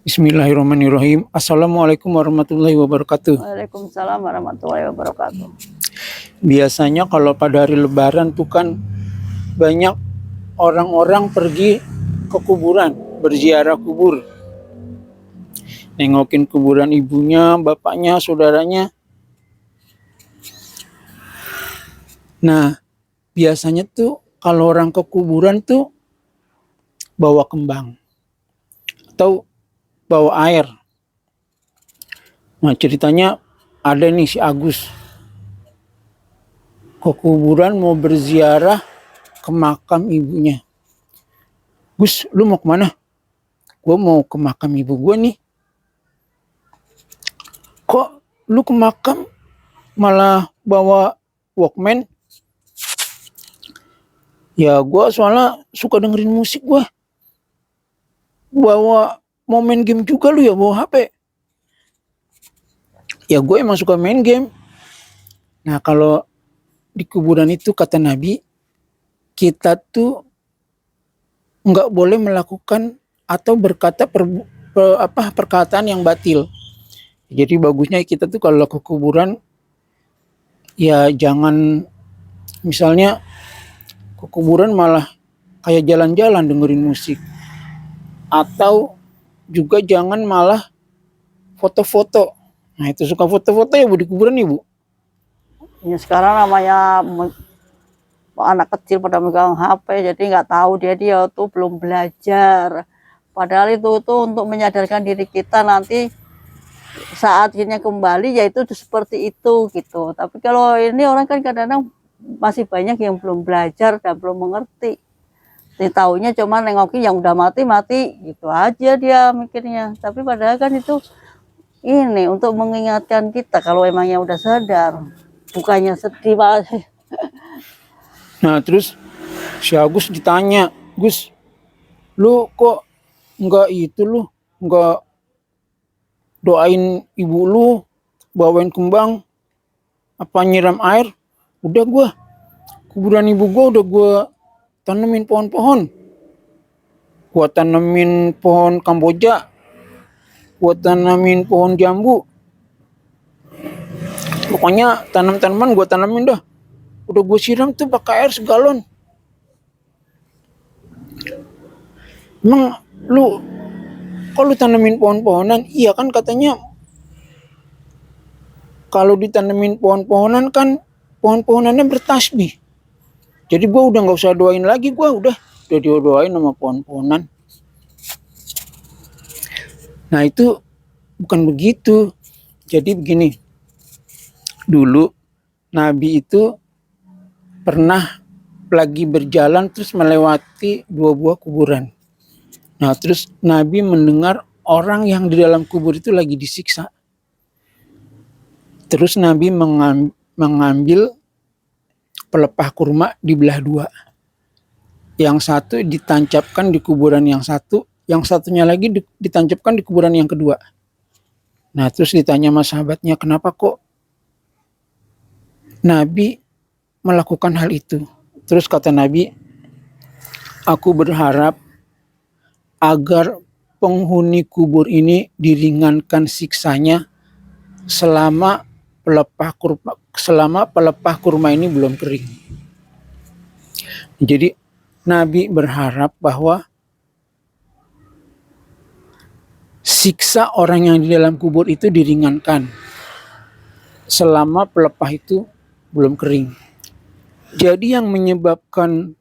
Bismillahirrahmanirrahim. Assalamualaikum warahmatullahi wabarakatuh. Waalaikumsalam warahmatullahi wabarakatuh. Biasanya kalau pada hari Lebaran tuh kan banyak orang-orang pergi ke kuburan, berziarah kubur. Nengokin kuburan ibunya, bapaknya, saudaranya. Nah, biasanya tuh kalau orang ke kuburan tuh bawa kembang atau bawa air. Nah, ceritanya ada nih si Agus ke kuburan mau berziarah ke makam ibunya. Gus, lu mau kemana? Gue mau ke makam ibu gue nih. Kok lu ke makam malah bawa Walkman? Ya gue soalnya suka dengerin musik gue. Bawa mau main game juga lu ya bawa HP? Ya gue emang suka main game. Nah kalau di kuburan itu kata Nabi, kita tuh nggak boleh melakukan atau berkata perkataan yang batil. Jadi bagusnya kita tuh kalau ke kuburan ya jangan misalnya ke kuburan malah kayak jalan-jalan dengerin musik. Atau juga jangan malah foto-foto. Nah itu suka foto-foto ya Bu di kuburan Ibu? Ya sekarang namanya anak kecil pada megang HP, jadi nggak tahu dia tuh belum belajar. Padahal itu tuh untuk menyadarkan diri kita nanti saatnya kembali yaitu seperti itu gitu. Tapi kalau ini orang kan kadang-kadang masih banyak yang belum belajar dan belum mengerti. Taunya cuma nengokin yang udah mati gitu aja dia mikirnya. Tapi padahal kan itu ini untuk mengingatkan kita kalau emangnya udah sadar, bukannya sedih Pak. Nah terus si Agus ditanya, Gus, lu kok nggak doain ibu lu, bawain kembang, apa nyiram air? Udah gua kuburan ibu gua udah gua tanemin pohon-pohon. Gua tanemin pohon Kamboja, gua tanemin pohon jambu. Pokoknya tanam-tanaman gua tanemin dah. Udah gua siram tuh pakai air segalon. Emang lu kalau tanemin pohon-pohonan, iya kan katanya kalau ditanemin pohon-pohonan kan pohon-pohonannya bertasbih. Jadi gue udah nggak usah doain lagi, gue udah didoain sama pohon-pohonan. Nah itu bukan begitu. Jadi begini, dulu Nabi itu pernah lagi berjalan terus melewati 2 buah kuburan. Nah terus Nabi mendengar orang yang di dalam kubur itu lagi disiksa. Terus Nabi mengambil pelepah kurma dibelah 2. Yang satu ditancapkan di kuburan yang satu, yang satunya lagi ditancapkan di kuburan yang kedua. Nah terus ditanya sama sahabatnya, kenapa kok Nabi melakukan hal itu? Terus kata Nabi, aku berharap agar penghuni kubur ini diringankan siksanya selama pelepah kurma ini belum kering. Jadi Nabi berharap bahwa siksa orang yang di dalam kubur itu diringankan selama pelepah itu belum kering. Jadi yang menyebabkan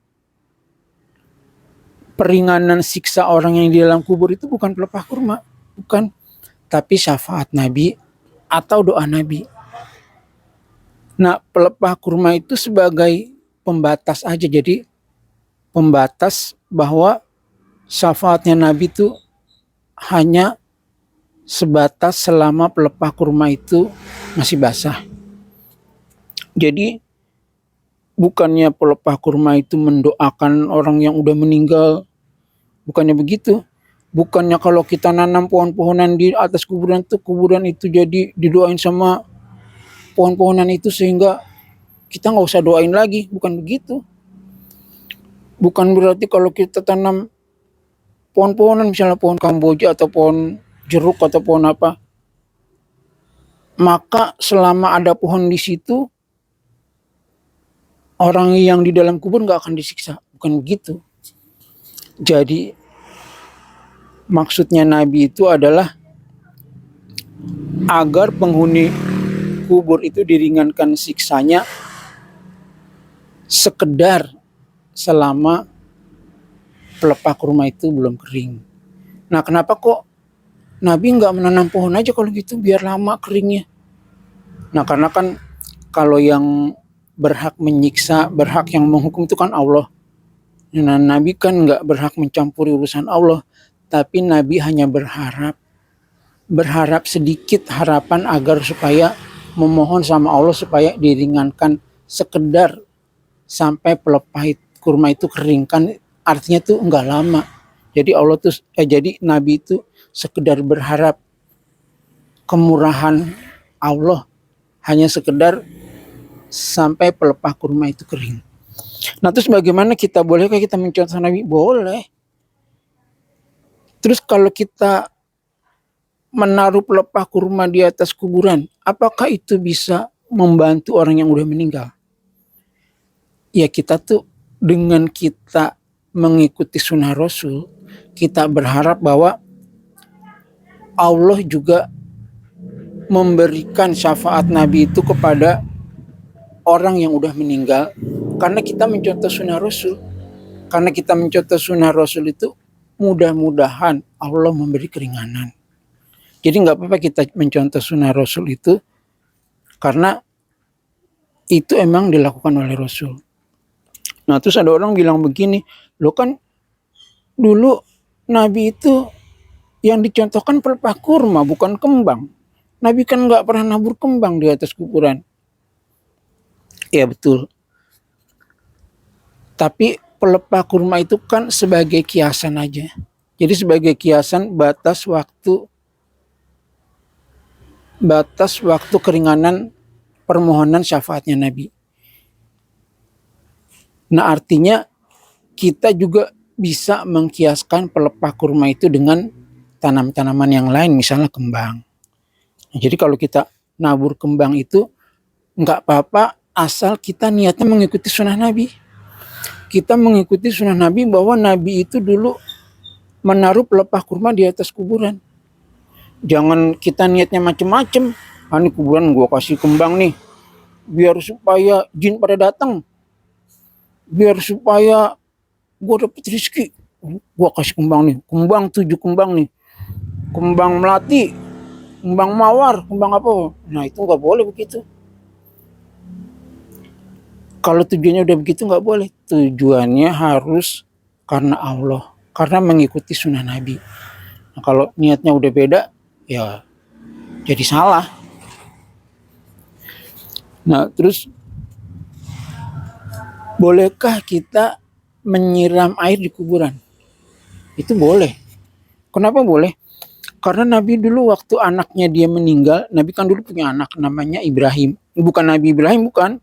peringanan siksa orang yang di dalam kubur itu bukan pelepah kurma, bukan, tapi syafaat Nabi atau doa Nabi. Nah, pelepah kurma itu sebagai pembatas aja, jadi pembatas bahwa syafaatnya Nabi itu hanya sebatas selama pelepah kurma itu masih basah. Jadi bukannya pelepah kurma itu mendoakan orang yang udah meninggal, bukannya begitu. Bukannya kalau kita nanam pohon-pohonan di atas kuburan itu jadi didoain sama pohon-pohonan itu sehingga kita nggak usah doain lagi, bukan begitu. Bukan berarti kalau kita tanam pohon-pohonan misalnya pohon Kamboja atau pohon jeruk atau pohon apa, maka selama ada pohon di situ, orang yang di dalam kubur nggak akan disiksa. Bukan begitu. Jadi maksudnya Nabi itu adalah agar penghuni kubur itu diringankan siksanya sekedar selama pelepah kurma itu belum kering. Nah, kenapa kok Nabi nggak menanam pohon aja kalau gitu biar lama keringnya? Nah, karena kan kalau yang berhak menyiksa, berhak yang menghukum itu kan Allah. Nah, Nabi kan nggak berhak mencampuri urusan Allah, tapi Nabi hanya berharap sedikit harapan agar supaya memohon sama Allah supaya diringankan sekedar sampai pelepah kurma itu kering. Kan artinya tuh nggak lama. Jadi jadi Nabi itu sekedar berharap kemurahan Allah, hanya sekedar sampai pelepah kurma itu kering. Nah, terus bagaimana kita bolehkah kita mencontoh Nabi? Boleh. Terus kalau kita menaruh pelepah kurma di atas kuburan, apakah itu bisa membantu orang yang udah meninggal? Ya, kita tuh dengan kita mengikuti sunnah Rasul, kita berharap bahwa Allah juga memberikan syafaat Nabi itu kepada orang yang udah meninggal, karena kita mencontoh sunnah Rasul. Karena kita mencontoh sunnah Rasul itu, mudah-mudahan Allah memberi keringanan. Jadi nggak apa-apa kita mencontoh sunnah Rasul itu, karena itu emang dilakukan oleh Rasul. Nah, terus ada orang bilang begini, lo kan dulu Nabi itu yang dicontohkan pelepah kurma, bukan kembang. Nabi kan nggak pernah nabur kembang di atas kuburan. Ya betul. Tapi pelepah kurma itu kan sebagai kiasan aja. Jadi sebagai kiasan batas waktu keringanan permohonan syafaatnya Nabi. Nah, artinya kita juga bisa mengkiaskan pelepah kurma itu dengan tanam-tanaman yang lain, misalnya kembang. Jadi kalau kita nabur kembang itu nggak apa-apa asal kita niatnya mengikuti sunnah Nabi. Kita mengikuti sunnah Nabi bahwa Nabi itu dulu menaruh pelepah kurma di atas kuburan. Jangan kita niatnya macem-macem. Ini kuburan gue kasih kembang nih, biar supaya jin pada datang, biar supaya gue dapet rezeki. Gue kasih kembang nih, kembang 7 kembang nih, kembang melati, kembang mawar, kembang apa. Nah, itu nggak boleh begitu. Kalau tujuannya udah begitu nggak boleh. Tujuannya harus karena Allah, karena mengikuti sunnah Nabi. Nah, kalau niatnya udah beda, ya jadi salah. Nah, terus bolehkah kita menyiram air di kuburan? Itu boleh. Kenapa boleh? Karena Nabi dulu waktu anaknya dia meninggal, Nabi kan dulu punya anak namanya Ibrahim. Bukan Nabi Ibrahim, bukan.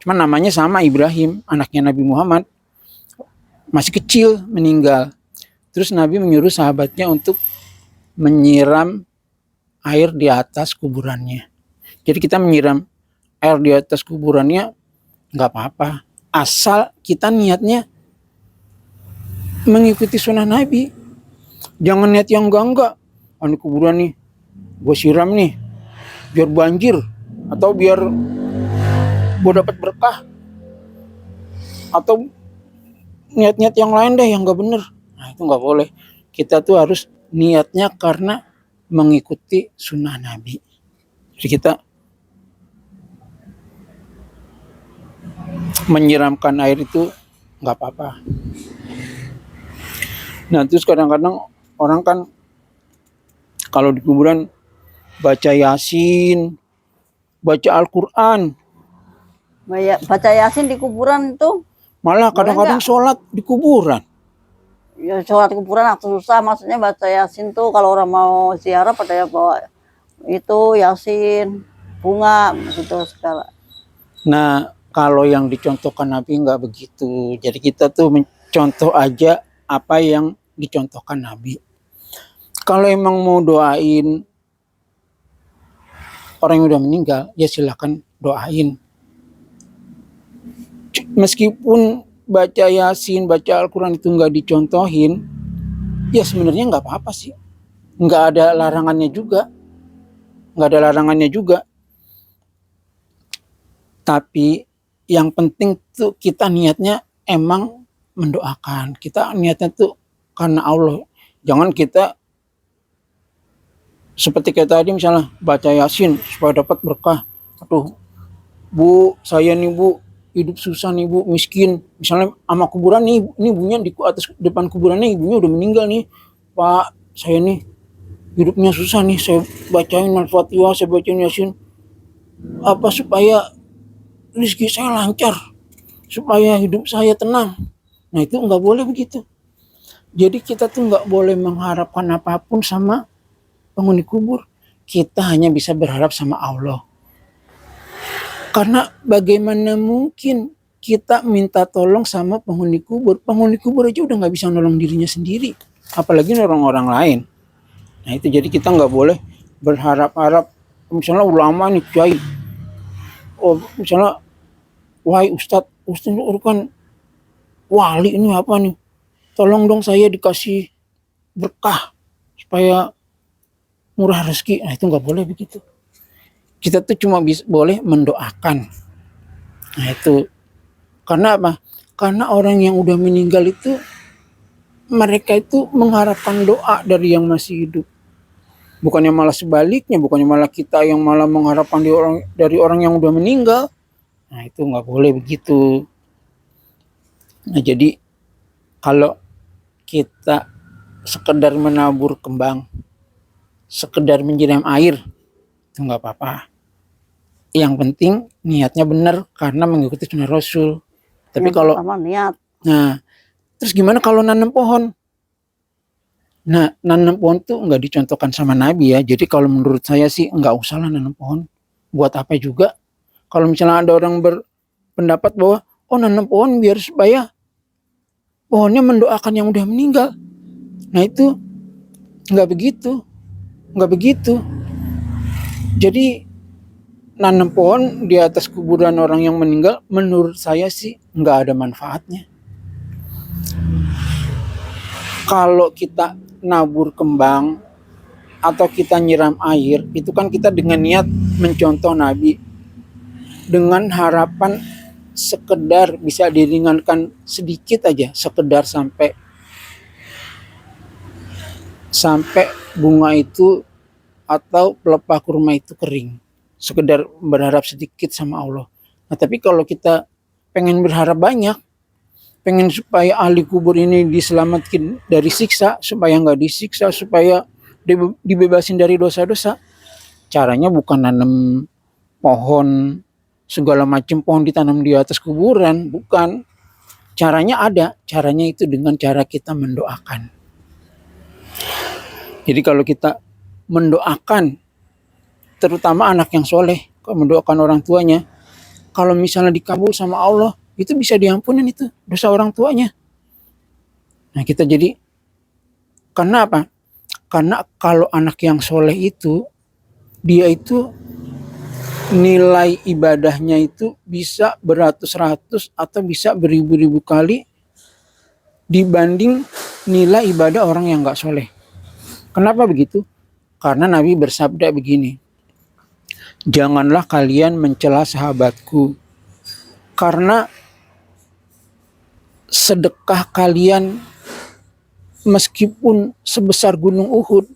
Cuma namanya sama Ibrahim, anaknya Nabi Muhammad. Masih kecil meninggal. Terus Nabi menyuruh sahabatnya untuk menyiram air di atas kuburannya. Jadi kita menyiram air di atas kuburannya nggak apa-apa. Asal kita niatnya mengikuti sunnah Nabi. Jangan niat yang enggak. Ini kuburan nih, gue siram nih, biar banjir. Atau biar gue dapat berkah. Atau niat-niat yang lain deh yang nggak bener. Nah, itu nggak boleh. Kita tuh harus niatnya karena mengikuti sunnah Nabi. Jadi kita menyiramkan air itu nggak apa-apa. Nah, terus kadang-kadang orang kan kalau di kuburan baca Yasin, baca Al-Quran. Baca Yasin di kuburan itu Malah kadang-kadang sholat di kuburan. ya, sholat kuburan atau susah, maksudnya baca Yasin tuh kalau orang mau ziarah pada ya bawa itu Yasin, bunga gitu segala. Nah, kalau yang dicontohkan Nabi nggak begitu. Jadi kita tuh mencontoh aja apa yang dicontohkan Nabi. Kalau emang mau doain orang yang udah meninggal, ya silakan doain. Meskipun baca Yasin, baca Al-Quran itu nggak dicontohin, ya sebenarnya nggak apa-apa sih. Nggak ada larangannya juga. Nggak ada larangannya juga. Tapi yang penting tuh kita niatnya emang mendoakan. Kita niatnya tuh karena Allah. Jangan kita seperti kayak tadi misalnya baca Yasin supaya dapat berkah. Aduh, Bu, saya nih Bu, hidup susah nih Bu, miskin. Misalnya sama kuburan nih, ini ibunya di atas depan kuburannya ibunya udah meninggal nih. Pak, saya nih hidupnya susah nih, saya bacain Al-Fatihah, saya bacain Yasin. Apa supaya rezeki saya lancar, supaya hidup saya tenang. Nah itu nggak boleh begitu. Jadi kita tuh nggak boleh mengharapkan apapun sama penghuni kubur. Kita hanya bisa berharap sama Allah. Karena bagaimana mungkin kita minta tolong sama penghuni kubur. Penghuni kubur aja udah nggak bisa nolong dirinya sendiri. Apalagi nolong orang lain. Nah itu jadi kita nggak boleh berharap-harap. Misalnya ulama nih kiai. Oh misalnya, wahai Ustadz itu kan wali ini apa nih. Tolong dong saya dikasih berkah supaya murah rezeki. Nah itu nggak boleh begitu. Kita tuh cuma boleh mendoakan. Nah itu karena apa? Karena orang yang udah meninggal itu mereka itu mengharapkan doa dari yang masih hidup. Bukannya malah sebaliknya, bukannya malah kita yang malah mengharapkan dari orang yang udah meninggal. Nah itu nggak boleh begitu. Nah jadi kalau kita sekedar menabur kembang, sekedar menyiram air, itu nggak apa-apa. Yang penting niatnya benar karena mengikuti sunnah Rasul. Tapi Yang kalau pertama niat. nah terus gimana kalau nanam pohon? Nah nanam pohon tuh nggak dicontohkan sama Nabi ya. Jadi kalau menurut saya sih nggak usah lah nanam pohon. Buat apa juga? Kalau misalnya ada orang berpendapat bahwa oh nanam pohon biar supaya pohonnya mendoakan yang udah meninggal. Nah itu nggak begitu. Nggak begitu. Jadi nanam pohon di atas kuburan orang yang meninggal menurut saya sih nggak ada manfaatnya. Kalau kita nabur kembang atau kita nyiram air itu kan kita dengan niat mencontoh Nabi dengan harapan sekedar bisa diringankan sedikit aja, sekedar sampai bunga itu atau pelepah kurma itu kering, sekedar berharap sedikit sama Allah. Nah tapi kalau kita pengen berharap banyak, pengen supaya ahli kubur ini diselamatkan dari siksa, supaya nggak disiksa, supaya dibebasin dari dosa-dosa, caranya bukan nanam pohon segala macam pohon ditanam di atas kuburan, bukan. Caranya ada, caranya itu dengan cara kita mendoakan. Jadi kalau kita mendoakan, terutama anak yang soleh, kalau mendoakan orang tuanya, kalau misalnya dikabul sama Allah, itu bisa diampunin itu dosa orang tuanya. Nah kita jadi, karena apa? Karena kalau anak yang soleh itu, dia itu nilai ibadahnya itu bisa beratus-ratus atau bisa beribu-ribu kali dibanding nilai ibadah orang yang gak soleh. Kenapa begitu? Karena Nabi bersabda begini, janganlah kalian mencela sahabatku, karena sedekah kalian meskipun sebesar gunung Uhud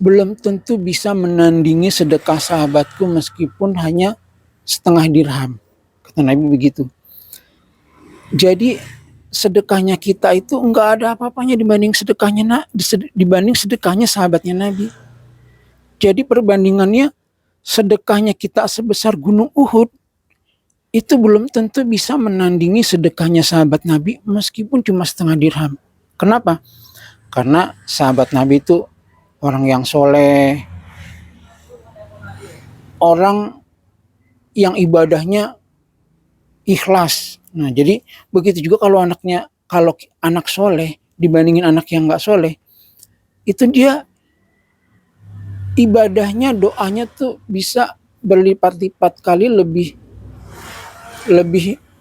belum tentu bisa menandingi sedekah sahabatku meskipun hanya setengah dirham. Kata Nabi begitu. Jadi sedekahnya kita itu enggak ada apa-apanya dibanding sedekahnya sahabatnya Nabi. Jadi perbandingannya sedekahnya kita sebesar gunung Uhud itu belum tentu bisa menandingi sedekahnya sahabat Nabi meskipun cuma setengah dirham. Kenapa? Karena sahabat Nabi itu orang yang soleh, orang yang ibadahnya ikhlas. Nah jadi begitu juga kalau anak soleh dibandingin anak yang gak soleh, itu dia ibadahnya, doanya tuh bisa berlipat-lipat kali lebih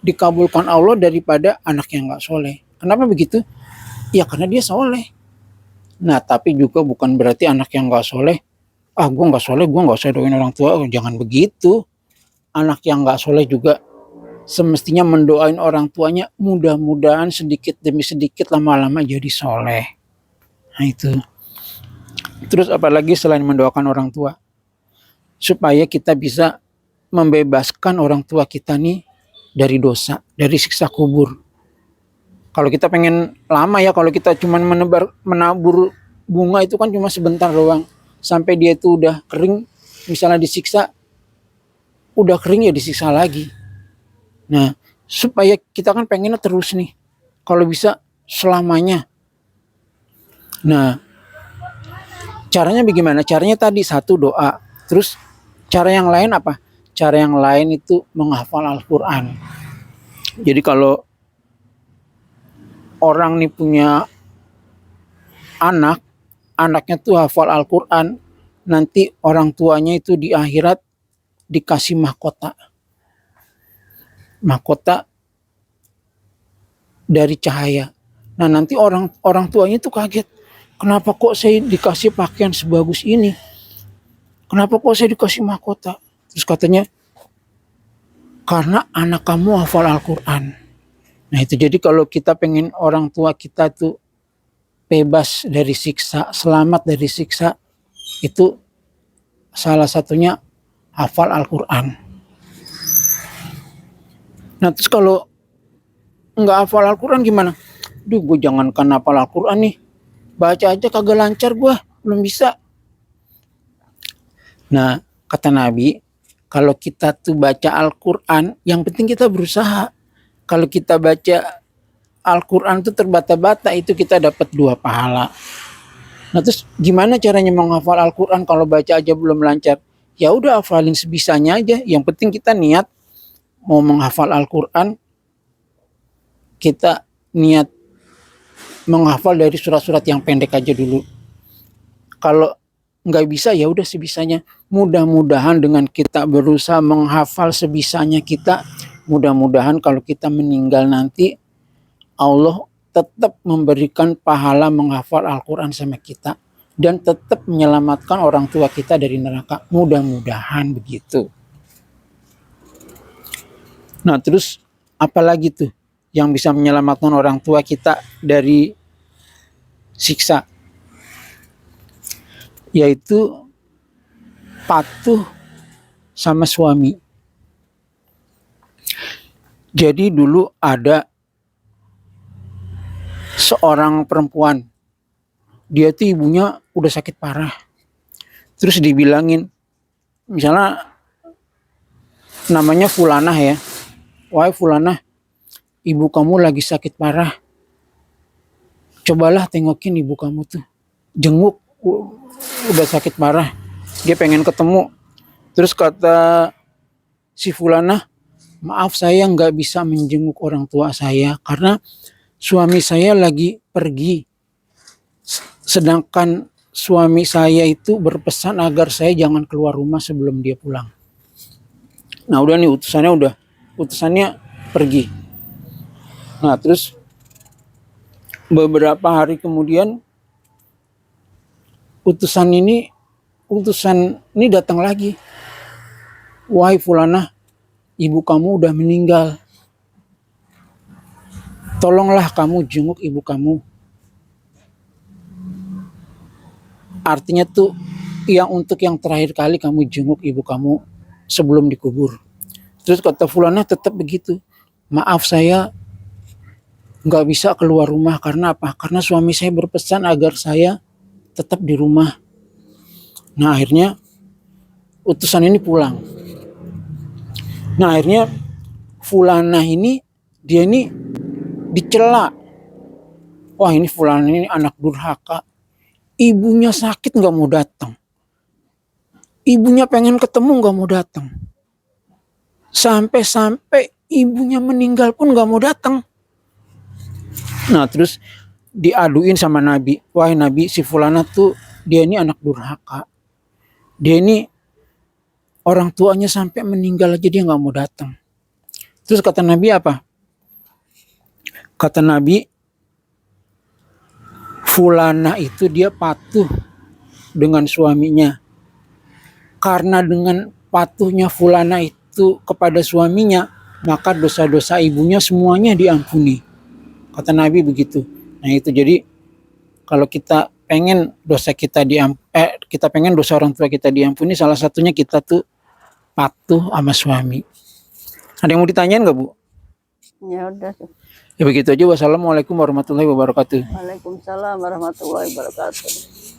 dikabulkan Allah daripada anak yang nggak soleh. Kenapa begitu? Ya karena dia soleh. Nah tapi juga bukan berarti anak yang nggak soleh, gue nggak soleh, gue nggak usah doain orang tua. Jangan begitu. Anak yang nggak soleh juga semestinya mendoain orang tuanya, mudah-mudahan sedikit demi sedikit lama-lama jadi soleh. Nah itu. Terus apalagi selain mendoakan orang tua, supaya kita bisa membebaskan orang tua kita nih dari dosa, dari siksa kubur. Kalau kita pengen lama ya, kalau kita cuma menabur bunga itu kan cuma sebentar doang. Sampai dia itu udah kering, misalnya disiksa, udah kering ya disiksa lagi. Nah, supaya kita kan pengennya terus nih, kalau bisa selamanya. Nah, caranya bagaimana? Caranya tadi satu doa. Terus cara yang lain apa? Cara yang lain itu menghafal Al-Quran. Jadi kalau orang nih punya anak, anaknya tuh hafal Al-Quran, nanti orang tuanya itu di akhirat dikasih mahkota. Mahkota dari cahaya. Nah nanti orang tuanya tuh kaget. Kenapa kok saya dikasih pakaian sebagus ini? Kenapa kok saya dikasih mahkota? Terus katanya, karena anak kamu hafal Al-Quran. Nah itu jadi kalau kita pengen orang tua kita tuh bebas dari siksa, selamat dari siksa, itu salah satunya hafal Al-Quran. Nah terus kalau nggak hafal Al-Quran gimana? Duh gue jangankan hafal Al-Quran nih, baca aja kagak lancar gue, belum bisa. Nah kata Nabi, kalau kita tuh baca Al-Quran, yang penting kita berusaha. Kalau kita baca Al-Quran tuh terbata-bata, itu kita dapat 2 pahala. Nah terus gimana caranya menghafal Al-Quran kalau baca aja belum lancar? Ya udah hafalin sebisanya aja. Yang penting kita niat mau menghafal Al-Quran, kita niat menghafal dari surat-surat yang pendek aja dulu. Kalau nggak bisa ya udah sebisanya. Mudah-mudahan dengan kita berusaha menghafal sebisanya kita, mudah-mudahan kalau kita meninggal nanti Allah tetap memberikan pahala menghafal Al-Quran sama kita dan tetap menyelamatkan orang tua kita dari neraka. Mudah-mudahan begitu. Nah terus apalagi tuh yang bisa menyelamatkan orang tua kita dari siksa? Yaitu patuh sama suami. Jadi dulu ada seorang perempuan, dia tuh ibunya udah sakit parah. Terus dibilangin, misalnya namanya Fulanah ya, wahai Fulanah, ibu kamu lagi sakit parah, cobalah tengokin ibu kamu tuh, jenguk, udah sakit parah, dia pengen ketemu. Terus kata si Fulanah, maaf saya nggak bisa menjenguk orang tua saya karena suami saya lagi pergi. Sedangkan suami saya itu berpesan agar saya jangan keluar rumah sebelum dia pulang. Nah udah nih utusannya pergi. Nah terus beberapa hari kemudian utusan ini datang lagi. Wahai Fulanah, ibu kamu udah meninggal. Tolonglah kamu jenguk ibu kamu. Artinya tuh untuk yang terakhir kali kamu jenguk ibu kamu sebelum dikubur. Terus kata Fulanah tetap begitu. Maaf saya nggak bisa keluar rumah karena apa? Karena suami saya berpesan agar saya tetap di rumah. Nah akhirnya utusan ini pulang. Nah akhirnya Fulanah ini dia ini dicela. Wah ini Fulanah ini anak durhaka. Ibunya sakit nggak mau datang. Ibunya pengen ketemu nggak mau datang. Sampai ibunya meninggal pun nggak mau datang. Nah terus diaduin sama Nabi, wahai Nabi, si fulana tuh dia ini anak durhaka, dia ini orang tuanya sampai meninggal aja dia nggak mau datang. Terus kata Nabi apa? Kata Nabi, fulana itu dia patuh dengan suaminya. Karena dengan patuhnya fulana itu kepada suaminya, maka dosa-dosa ibunya semuanya diampuni. Kata Nabi begitu. Nah itu jadi kalau kita pengen dosa kita pengen dosa orang tua kita diampuni, salah satunya kita tuh patuh sama suami. Ada yang mau ditanyain nggak, Bu? Ya udah. Ya begitu aja. Wassalamualaikum warahmatullahi wabarakatuh. Waalaikumsalam warahmatullahi wabarakatuh.